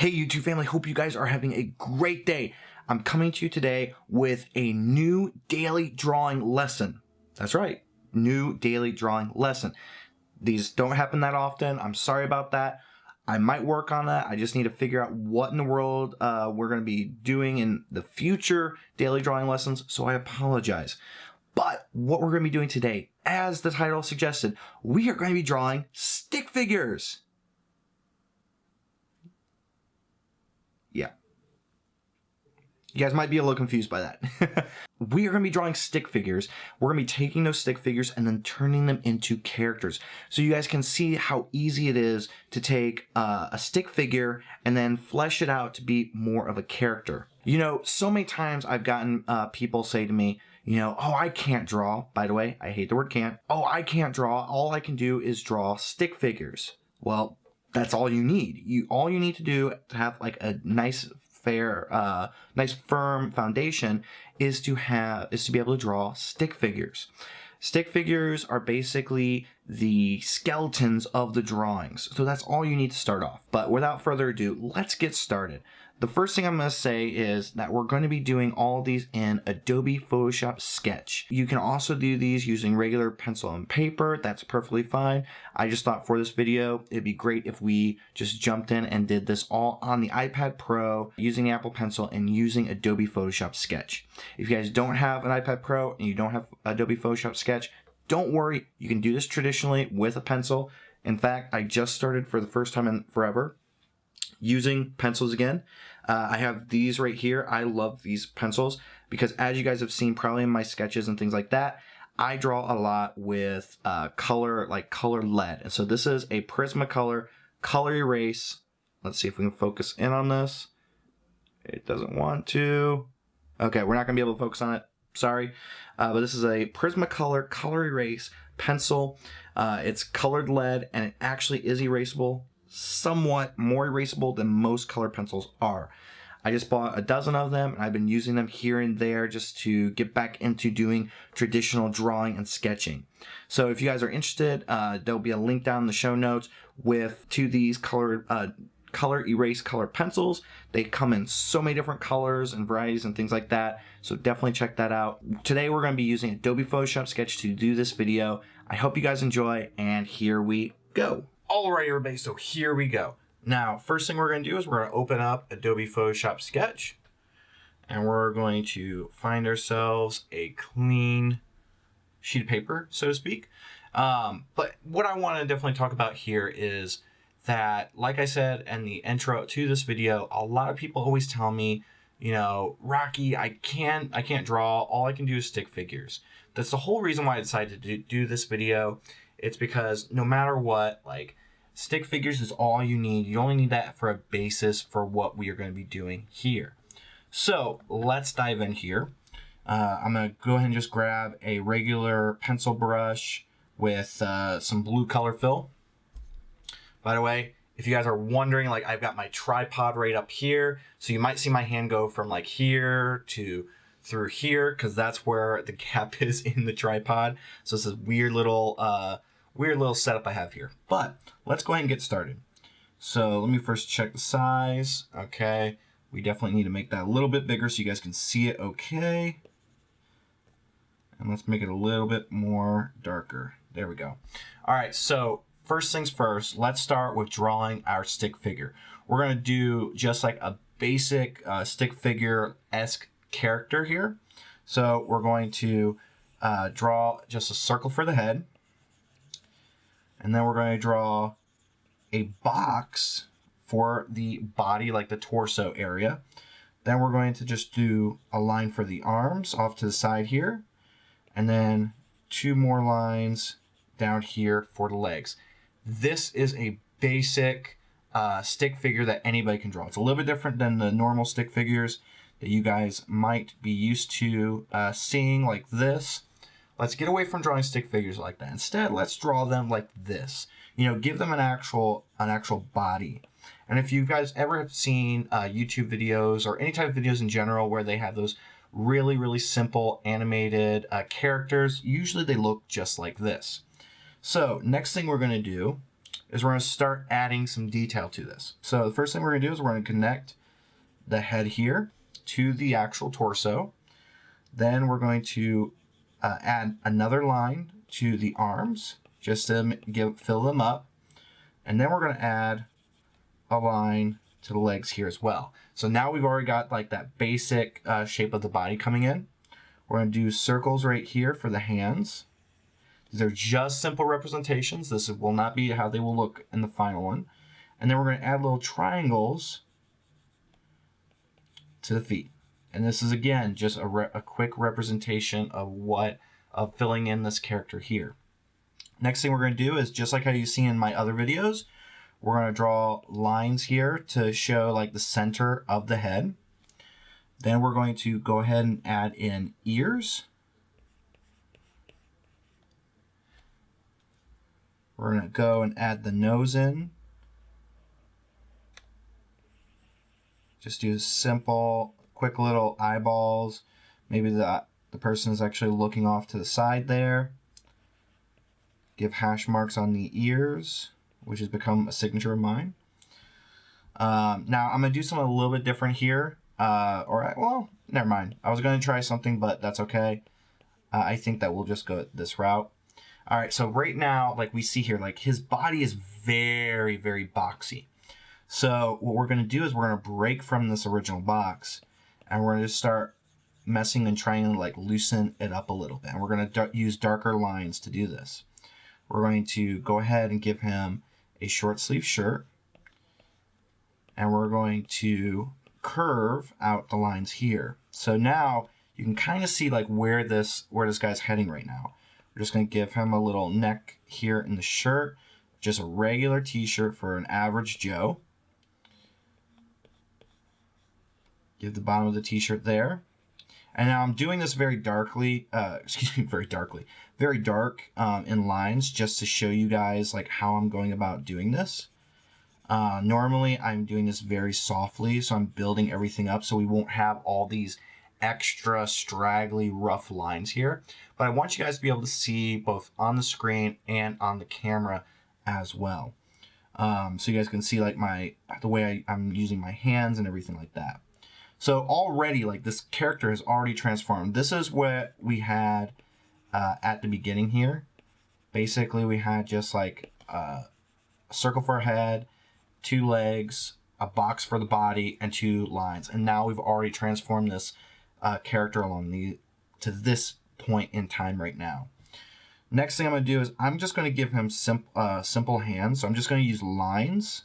Hey YouTube family, hope you guys are having a great day. I'm coming to you today with a new daily drawing lesson. That's right, new daily drawing lesson. These don't happen that often. I'm sorry about that. I might work on that. I just need to figure out what in the world we're going to be doing in the future daily drawing lessons, so I apologize. But what we're going to be doing today, as the title suggested, we are going to be drawing stick figures. Yeah. You guys might be a little confused by that. We are going to be drawing stick figures. We're going to be taking those stick figures and then turning them into characters. So you guys can see how easy it is to take a stick figure and then flesh it out to be more of a character. You know, so many times I've gotten people say to me, you know, oh, I can't draw. By the way, I hate the word can't. Oh, I can't draw. All I can do is draw stick figures. Well, that's all you need. All you need to do to have like a nice, nice firm foundation is to be able to draw stick figures. Stick figures are basically the skeletons of the drawings. So that's all you need to start off. But without further ado, let's get started. The first thing I'm going to say is that we're going to be doing all of these in Adobe Photoshop Sketch. You can also do these using regular pencil and paper. That's perfectly fine. I just thought for this video, it'd be great if we just jumped in and did this all on the iPad Pro using the Apple Pencil and using Adobe Photoshop Sketch. If you guys don't have an iPad Pro and you don't have Adobe Photoshop Sketch, don't worry. You can do this traditionally with a pencil. In fact, I just started for the first time in forever using pencils again. I have these right here. I love these pencils because, as you guys have seen probably in my sketches and things like that, I draw a lot with color lead. And so this is a Prismacolor color erase. Let's see if we can focus in on this. It doesn't want to. Okay, we're not going to be able to focus on it. Sorry. But this is a Prismacolor color erase pencil. It's colored lead and it actually is erasable. Somewhat more erasable than most color pencils are. I just bought a dozen of them and I've been using them here and there just to get back into doing traditional drawing and sketching. So if you guys are interested, there'll be a link down in the show notes to these color erase color pencils. They come in so many different colors and varieties and things like that, so definitely check that out. Today we're going to be using Adobe Photoshop Sketch to do this video. I hope you guys enjoy, and here we go. Alright everybody, so here we go. Now, first thing we're going to do is we're going to open up Adobe Photoshop Sketch, and we're going to find ourselves a clean sheet of paper, so to speak. But what I want to definitely talk about here is that, like I said in the intro to this video, a lot of people always tell me, you know, Rocky, I can't draw. All I can do is stick figures. That's the whole reason why I decided to do this video. It's because no matter what, like, stick figures is all you need. You only need that for a basis for what we are going to be doing here. So let's dive in here. I'm going to go ahead and just grab a regular pencil brush with some blue color fill. By the way, if you guys are wondering, like, I've got my tripod right up here. So you might see my hand go from like here to through here, because that's where the gap is in the tripod. So it's this weird little setup I have here. But let's go ahead and get started. So let me first check the size. Okay, we definitely need to make that a little bit bigger so you guys can see it okay. And let's make it a little bit more darker. There we go. All right, so first things first, let's start with drawing our stick figure. We're going to do just like a basic stick figure-esque character here. So we're going to draw just a circle for the head. And then we're going to draw a box for the body, like the torso area. Then we're going to just do a line for the arms off to the side here. And then 2 more lines down here for the legs. This is a basic stick figure that anybody can draw. It's a little bit different than the normal stick figures that you guys might be used to seeing, like this. Let's get away from drawing stick figures like that. Instead, let's draw them like this. You know, give them an actual body. And if you guys ever have seen YouTube videos or any type of videos in general where they have those really, really simple animated characters, usually they look just like this. So next thing we're going to do is we're going to start adding some detail to this. So the first thing we're going to do is we're going to connect the head here to the actual torso. Then we're going to add another line to the arms just to fill them up. And then we're going to add a line to the legs here as well. So now we've already got like that basic shape of the body coming in. We're going to do circles right here for the hands. These are just simple representations. This will not be how they will look in the final one. And then we're going to add little triangles to the feet. And this is, again, just a quick representation of filling in this character here. Next thing we're going to do is, just like how you see in my other videos, we're going to draw lines here to show like the center of the head. Then we're going to go ahead and add in ears. We're going to go and add the nose in. Just do simple, quick little eyeballs. Maybe the person is actually looking off to the side there. Give hash marks on the ears, which has become a signature of mine. Now I'm going to do something a little bit different here. Well, never mind. I was going to try something, but that's okay. I think that we'll just go this route. All right, so right now, like we see here, like his body is very, very boxy. So what we're going to do is we're going to break from this original box, and we're going to start messing and trying to like loosen it up a little bit. And we're going to use darker lines to do this. We're going to go ahead and give him a short sleeve shirt, and we're going to curve out the lines here. So now you can kind of see like where this guy's heading right now. We're just going to give him a little neck here in the shirt, just a regular t-shirt for an average Joe. Give the bottom of the t-shirt there. And now I'm doing this very darkly, very dark in lines, just to show you guys like how I'm going about doing this. Normally I'm doing this very softly, so I'm building everything up so we won't have all these extra straggly rough lines here. But I want you guys to be able to see both on the screen and on the camera as well. So you guys can see like the way I'm using my hands and everything like that. So already, like, this character has already transformed. This is what we had at the beginning here. Basically, we had just like a circle for a head, 2 legs, a box for the body, and 2 lines. And now we've already transformed this character along to this point in time right now. Next thing I'm going to do is I'm just going to give him simple hands. So I'm just going to use lines.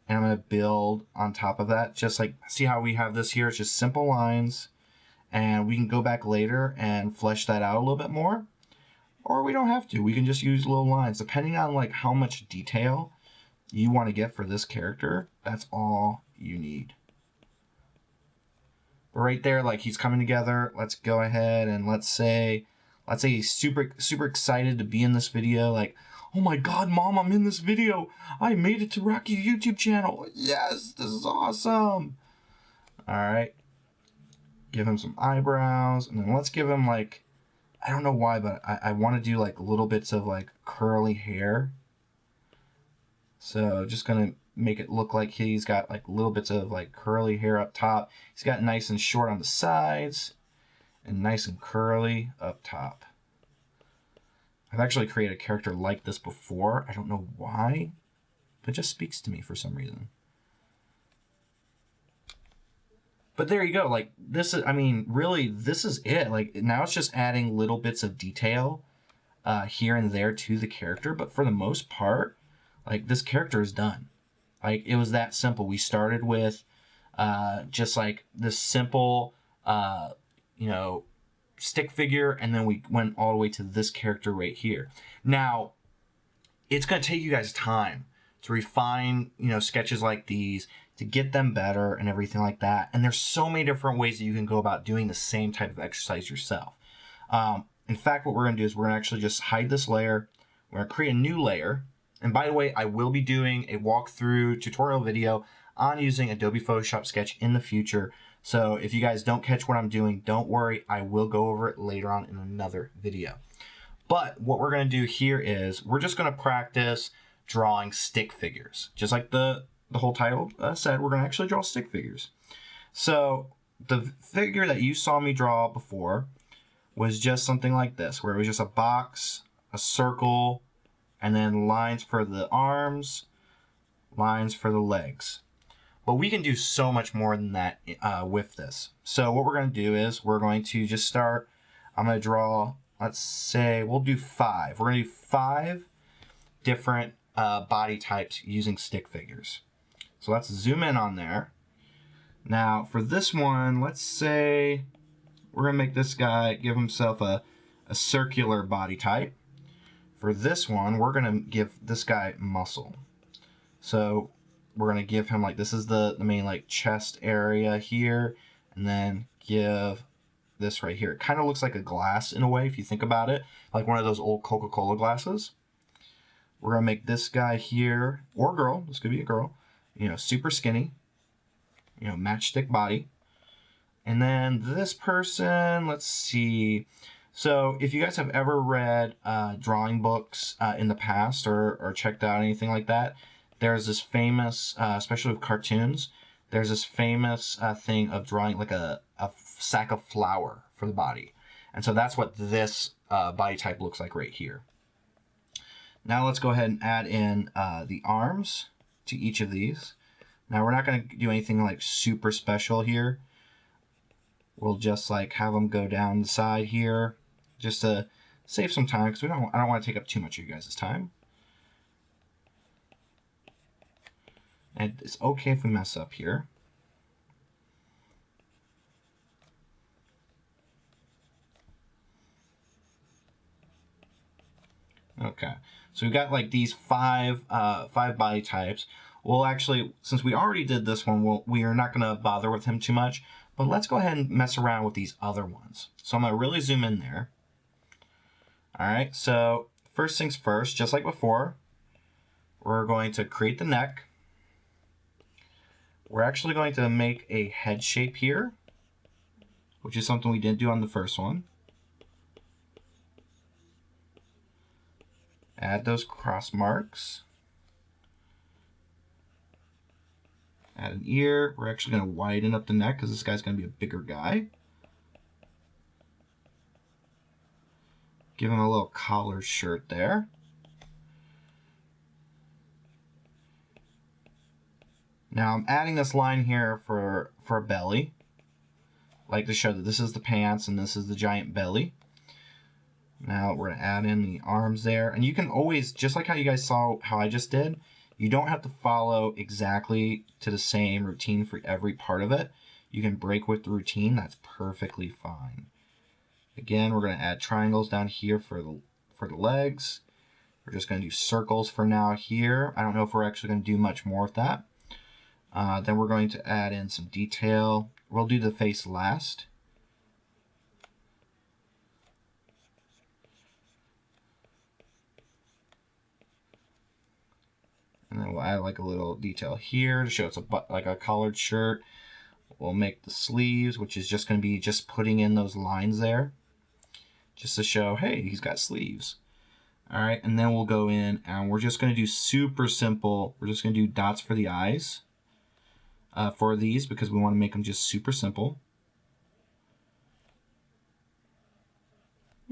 And I'm going to build on top of that. Just like, see how we have this here? It's just simple lines. And we can go back later and flesh that out a little bit more. Or we don't have to. We can just use little lines. Depending on like how much detail you want to get for this character, that's all you need. But right there, like he's coming together. Let's go ahead and let's say he's super excited to be in this video. Like, oh my God, Mom, I'm in this video. I made it to Rocky's YouTube channel. Yes, this is awesome. All right. Give him some eyebrows. And then let's give him like, I don't know why, but I want to do like little bits of like curly hair. So just going to make it look like he's got like little bits of like curly hair up top. He's got nice and short on the sides and nice and curly up top. I've actually created a character like this before. I don't know why, but it just speaks to me for some reason. But there you go. Like this is, I mean, really, this is it. Like now it's just adding little bits of detail here and there to the character. But for the most part, like this character is done. Like it was that simple. We started with just like this simple, stick figure, and then we went all the way to this character right here. Now, it's going to take you guys time to refine, sketches like these, to get them better and everything like that. And there's so many different ways that you can go about doing the same type of exercise yourself. In fact, what we're going to do is we're going to actually just hide this layer. We're going to create a new layer. And by the way, I will be doing a walkthrough tutorial video on using Adobe Photoshop Sketch in the future. So if you guys don't catch what I'm doing, don't worry. I will go over it later on in another video. But what we're going to do here is we're just going to practice drawing stick figures. Just like the whole title said, we're going to actually draw stick figures. So the figure that you saw me draw before was just something like this, where it was just a box, a circle, and then lines for the arms, lines for the legs. But we can do so much more than that with this. So what we're going to do is we're going to just start. I'm going to draw, let's say, we'll do 5. We're going to do 5 different body types using stick figures. So let's zoom in on there. Now for this one, let's say we're going to make this guy give himself a circular body type. For this one, we're going to give this guy muscle. So we're going to give him, like, this is the main, like, chest area here, and then give this right here. It kind of looks like a glass in a way, if you think about it, like one of those old Coca-Cola glasses. We're going to make this guy here, or girl, this could be a girl, you know, super skinny, you know, matchstick body. And then this person, let's see. So if you guys have ever read drawing books in the past or checked out anything like that, there's this famous, especially with cartoons, there's this famous thing of drawing like a sack of flour for the body. And so that's what this body type looks like right here. Now let's go ahead and add in the arms to each of these. Now we're not going to do anything like super special here. We'll just like have them go down the side here just to save some time, because I don't want to take up too much of you guys' time. And it's okay if we mess up here. Okay, so we've got like these five body types. We'll actually, since we already did this one, we are not going to bother with him too much. But let's go ahead and mess around with these other ones. So I'm going to really zoom in there. All right, so first things first, just like before, we're going to create the neck. We're actually going to make a head shape here, which is something we didn't do on the first one. Add those cross marks. Add an ear. We're actually going to widen up the neck because this guy's going to be a bigger guy. Give him a little collared shirt there. Now I'm adding this line here for a belly. I like to show that this is the pants and this is the giant belly. Now we're going to add in the arms there. And you can always, just like how you guys saw how I just did, you don't have to follow exactly to the same routine for every part of it. You can break with the routine. That's perfectly fine. Again, we're going to add triangles down here for the legs. We're just going to do circles for now here. I don't know if we're actually going to do much more with that. Then we're going to add in some detail. We'll do the face last. And then we'll add like a little detail here to show it's like a collared shirt. We'll make the sleeves, which is just going to be just putting in those lines there, just to show, hey, he's got sleeves. All right, and then we'll go in and we're just going to do super simple. We're just going to do dots for the eyes for these because we want to make them just super simple.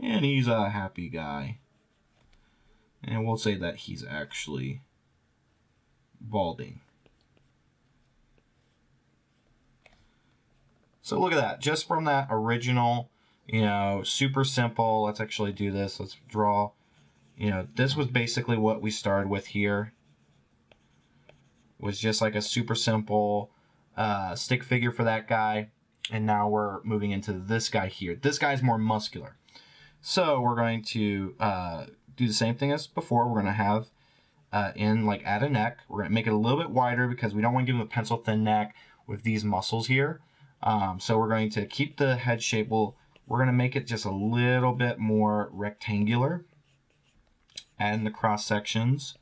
And he's a happy guy. And we'll say that he's actually balding. So look at that, just from that original, you know, super simple. Let's actually do this. Let's draw, you know, this was basically what we started with here. Was just like a super simple stick figure for that guy. And now we're moving into this guy here. This guy's more muscular. So we're going to do the same thing as before. We're going to have add a neck. We're going to make it a little bit wider because we don't want to give him a pencil thin neck with these muscles here. So we're going to keep the head shape. We're going to make it just a little bit more rectangular. Add in the cross sections.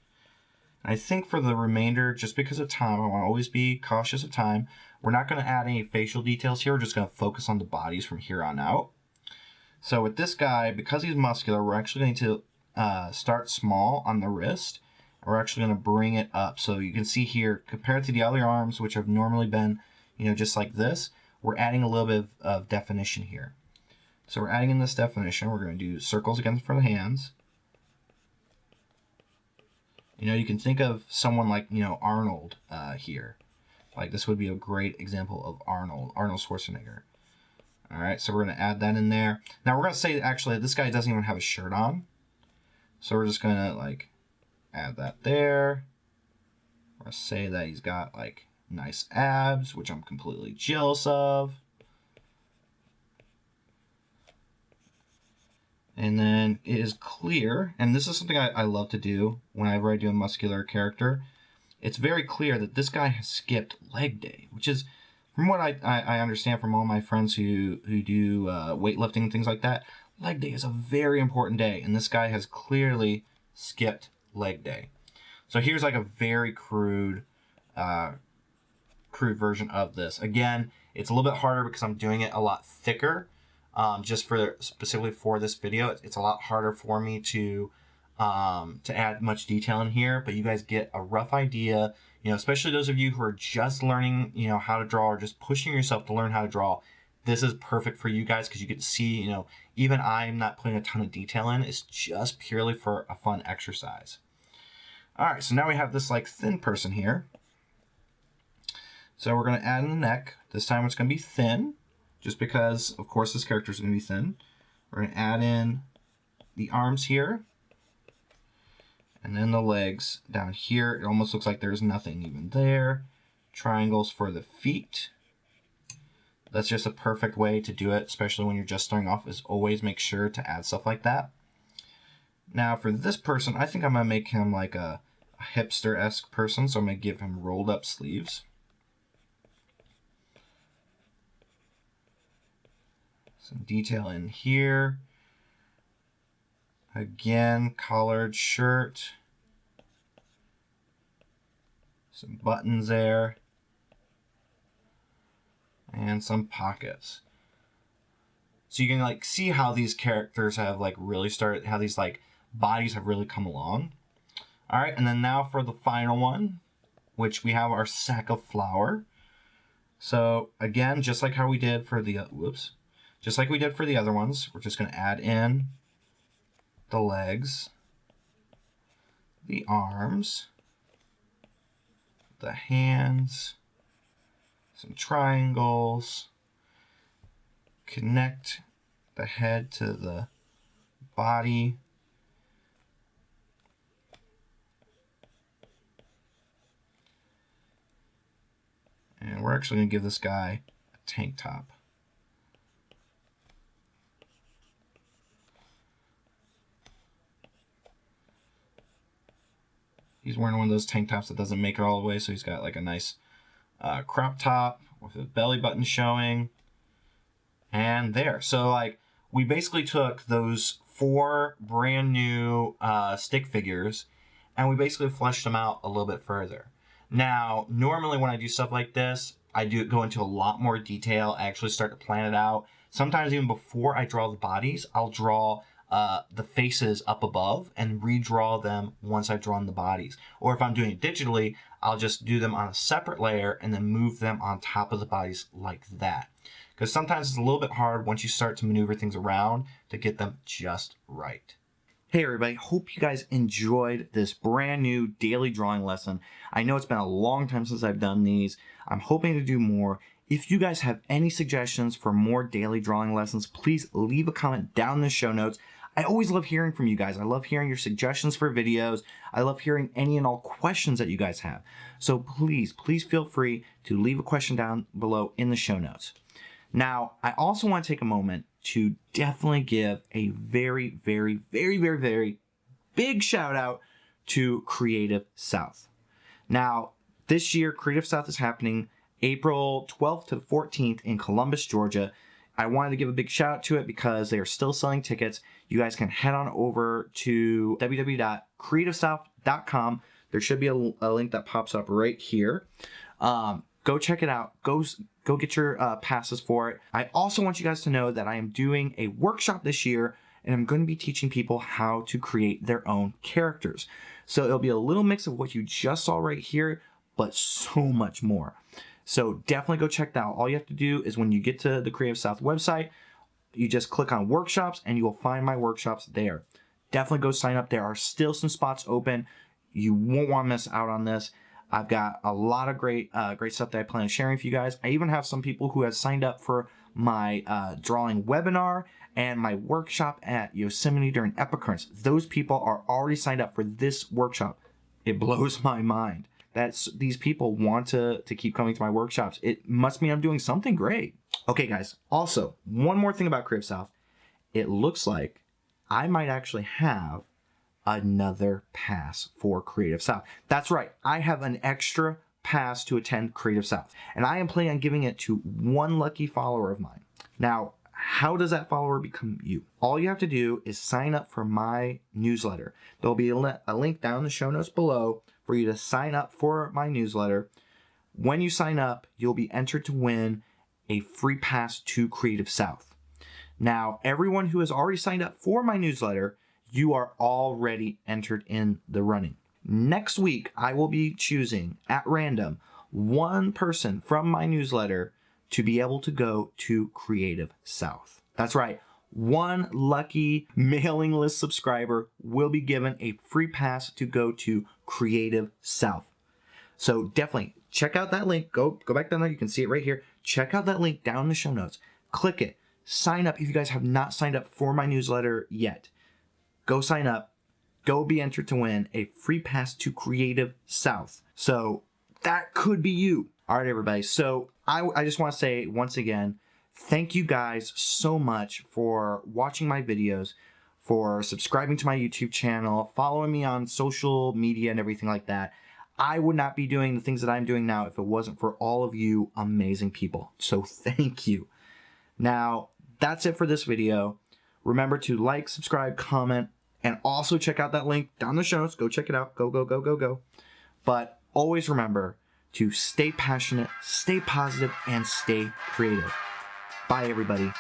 And I think for the remainder, just because of time, I want to always be cautious of time. We're not going to add any facial details here. We're just going to focus on the bodies from here on out. So with this guy, because he's muscular, we're actually going to start small on the wrist. We're actually going to bring it up. So you can see here, compared to the other arms, which have normally been, just like this, we're adding a little bit of definition here. So we're adding in this definition. We're going to do circles again for the hands. You can think of someone like, Arnold here. Like this would be a great example of Arnold Schwarzenegger. All right, so we're going to add that in there. Now we're going to say actually this guy doesn't even have a shirt on. So we're just going to add that there. We're going to say that he's got nice abs, which I'm completely jealous of. And then it is clear, and this is something I love to do whenever I do a muscular character. It's very clear that this guy has skipped leg day, which is, from what I understand from all my friends who do weightlifting and things like that, leg day is a very important day, and this guy has clearly skipped leg day. So here's a very crude version of this. Again, it's a little bit harder because I'm doing it a lot thicker. Just specifically for this video, it's a lot harder for me to add much detail in here, but you guys get a rough idea, especially those of you who are just learning, how to draw or just pushing yourself to learn how to draw. This is perfect for you guys because you get to see, even I'm not putting a ton of detail in. It's just purely for a fun exercise. All right, so now we have this thin person here. So we're going to add in the neck. This time it's going to be thin. Just because, of course, this character is going to be thin. We're going to add in the arms here. And then the legs down here. It almost looks like there's nothing even there. Triangles for the feet. That's just a perfect way to do it, especially when you're just starting off, is always make sure to add stuff like that. Now, for this person, I think I'm going to make him like a hipster-esque person, so I'm going to give him rolled up sleeves. Some detail in here. Again, collared shirt. Some buttons there. And some pockets. So you can see how these characters have really started, how these bodies have really come along. All right, and then now for the final one, which we have our sack of flour. So again, just like how we did for the just like we did for the other ones, we're just going to add in the legs, the arms, the hands, some triangles, connect the head to the body, and we're actually going to give this guy a tank top. He's wearing one of those tank tops that doesn't make it all the way, so he's got a nice crop top with a belly button showing. And there. So we basically took those 4 brand new stick figures and we basically fleshed them out a little bit further. Now, normally when I do stuff like this, I do go into a lot more detail. I actually start to plan it out. Sometimes even before I draw the bodies, I'll draw the faces up above and redraw them once I've drawn the bodies. Or if I'm doing it digitally, I'll just do them on a separate layer and then move them on top of the bodies like that. Because sometimes it's a little bit hard once you start to maneuver things around to get them just right. Hey everybody, hope you guys enjoyed this brand new daily drawing lesson. I know it's been a long time since I've done these. I'm hoping to do more. If you guys have any suggestions for more daily drawing lessons, please leave a comment down in the show notes. I always love hearing from you guys. I love hearing your suggestions for videos. I love hearing any and all questions that you guys have. So please feel free to leave a question down below in the show notes. Now, I also want to take a moment to definitely give a very, very, very, very, very big shout out to Creative South. Now, this year, Creative South is happening April 12th to the 14th in Columbus, Georgia. I wanted to give a big shout out to it because they are still selling tickets. You guys can head on over to www.creativesouth.com. There should be a link that pops up right here. Go check it out. Go get your passes for it. I also want you guys to know that I am doing a workshop this year, and I'm going to be teaching people how to create their own characters. So it'll be a little mix of what you just saw right here, but so much more. So definitely go check that out. All you have to do is when you get to the Creative South website, you just click on workshops and you will find my workshops there. Definitely go sign up. There are still some spots open. You won't want to miss out on this. I've got a lot of great stuff that I plan on sharing with you guys. I even have some people who have signed up for my drawing webinar and my workshop at Yosemite during Epicurrence. Those people are already signed up for this workshop. It blows my mind. These people want to keep coming to my workshops. It must mean I'm doing something great. Okay, guys. Also, one more thing about Creative South. It looks like I might actually have another pass for Creative South. That's right. I have an extra pass to attend Creative South, and I am planning on giving it to one lucky follower of mine. Now, how does that follower become you? All you have to do is sign up for my newsletter. There'll be a link down in the show notes below for you to sign up for my newsletter. When you sign up, you'll be entered to win a free pass to Creative South. Now, everyone who has already signed up for my newsletter, you are already entered in the running. Next week, I will be choosing at random one person from my newsletter to be able to go to Creative South. That's right. One lucky mailing list subscriber will be given a free pass to go to Creative South. So definitely check out that link. Go back down there. You can see it right here. Check out that link down in the show notes. Click it. Sign up if you guys have not signed up for my newsletter yet. Go sign up. Go be entered to win a free pass to Creative South. So that could be you. All right, everybody. So I just want to say once again, thank you guys so much for watching my videos, for subscribing to my YouTube channel, following me on social media and everything like that. I would not be doing the things that I'm doing now if it wasn't for all of you amazing people. So thank you. Now, that's it for this video. Remember to like, subscribe, comment, and also check out that link down in the show notes. Go check it out. Go. But always remember to stay passionate, stay positive, and stay creative. Bye, everybody.